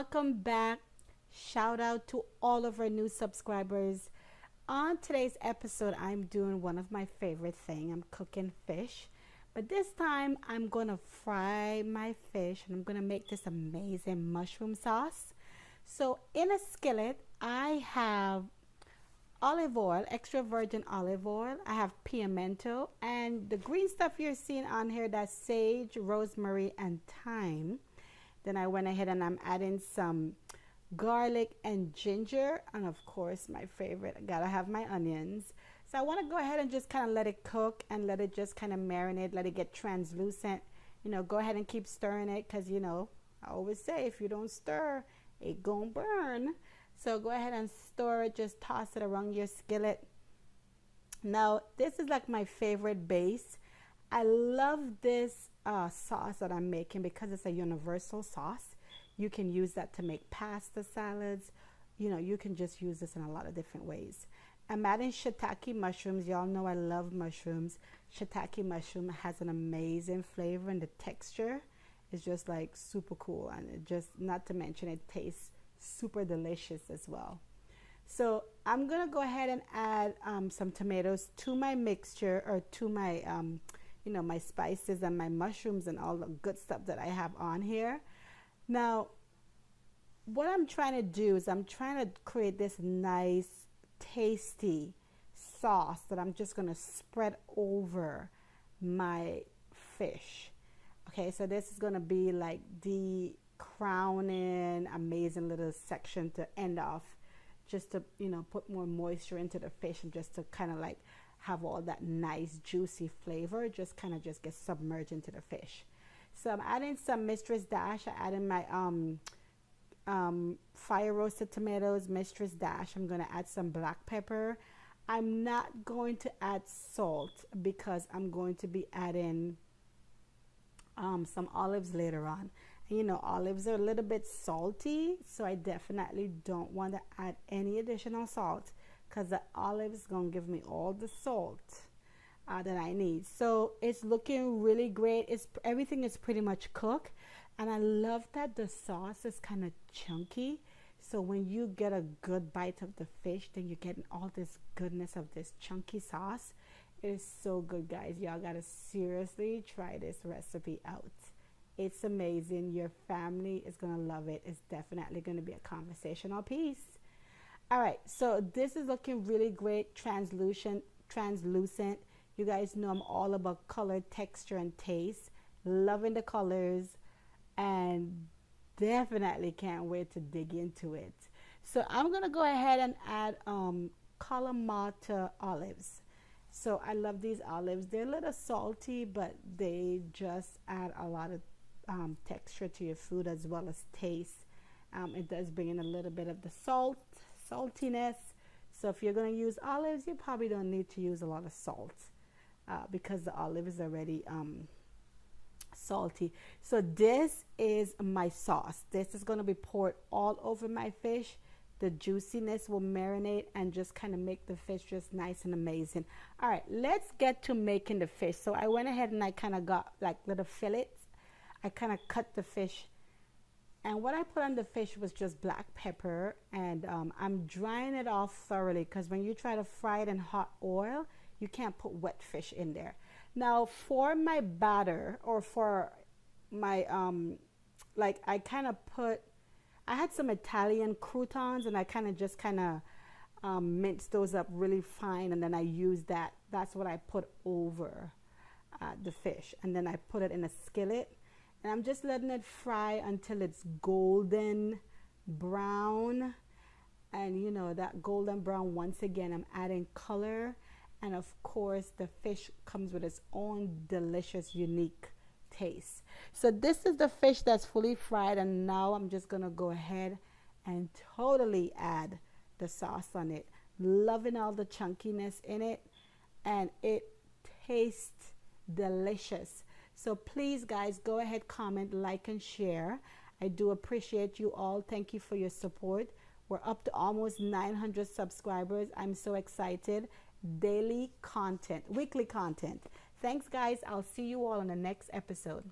welcome back. Shout out to all of our new subscribers. On today's episode, I'm doing one of my favorite things. I'm cooking fish, but this time I'm gonna fry my fish and I'm gonna make this amazing mushroom sauce. So in a skillet, I have olive oil, extra virgin olive oil. I have pimento, and the green stuff you're seeing on here, that's sage, rosemary, and thyme. Then I went ahead and I'm adding some garlic and ginger, and of course my favorite, I gotta have my onions. So I want to go ahead and just kind of let it cook and let it just kind of marinate, let it get translucent. Go ahead and keep stirring it, because I always say if you don't stir, it gonna burn. So go ahead and stir it, just toss it around your skillet. Now this is like my favorite base. I love this sauce that I'm making because it's a universal sauce. You can use that to make pasta salads. You can just use this in a lot of different ways. I'm adding shiitake mushrooms. Y'all know I love mushrooms. Shiitake mushroom has an amazing flavor, and the texture is just like super cool, and it just, not to mention, it tastes super delicious as well. So I'm gonna go ahead and add some tomatoes to my mixture, or to my my spices and my mushrooms and all the good stuff that I have on here. Now what I'm trying to do is I'm trying to create this nice tasty sauce that I'm just going to spread over my fish. Okay, so this is going to be like the crowning amazing little section to end off, just to put more moisture into the fish, and just to kind of like have all that nice juicy flavor just kind of just get submerged into the fish. So I'm adding some Mistress Dash. I added my fire roasted tomatoes, Mistress Dash. I'm going to add some black pepper. I'm not going to add salt because I'm going to be adding some olives later on. And olives are a little bit salty, so I definitely don't want to add any additional salt, because the olive is going to give me all the salt that I need. So it's looking really great. Everything is pretty much cooked, and I love that the sauce is kind of chunky. So when you get a good bite of the fish, then you're getting all this goodness of this chunky sauce. It is so good, guys. Y'all gotta seriously try this recipe out. It's amazing. Your family is gonna love it. It's definitely gonna be a conversational piece. All right, so this is looking really great, translucent. You guys know I'm all about color, texture, and taste. Loving the colors, and definitely can't wait to dig into it. So I'm gonna go ahead and add Kalamata olives. So I love these olives. They're a little salty, but they just add a lot of texture to your food as well as taste. It does bring in a little bit of the saltiness. So if you're going to use olives, you probably don't need to use a lot of salt because the olive is already salty. So this is my sauce. This is going to be poured all over my fish. The juiciness will marinate and just kind of make the fish just nice and amazing. All right, let's get to making the fish. So I went ahead and I kind of got like little fillets. I kind of cut the fish, and what I put on the fish was just black pepper, and I'm drying it off thoroughly, because when you try to fry it in hot oil, you can't put wet fish in there. Now for my batter, or for my I had some Italian croutons, and I minced those up really fine, and then I used that. That's what I put over the fish, and then I put it in a skillet. And I'm just letting it fry until it's golden brown. And that golden brown, once again, I'm adding color. And of course, the fish comes with its own delicious, unique taste. So this is the fish that's fully fried. And now I'm just going to go ahead and totally add the sauce on it. Loving all the chunkiness in it. And it tastes delicious. So please, guys, go ahead, comment, like, and share. I do appreciate you all. Thank you for your support. We're up to almost 900 subscribers. I'm so excited. Daily content, weekly content. Thanks, guys. I'll see you all in the next episode.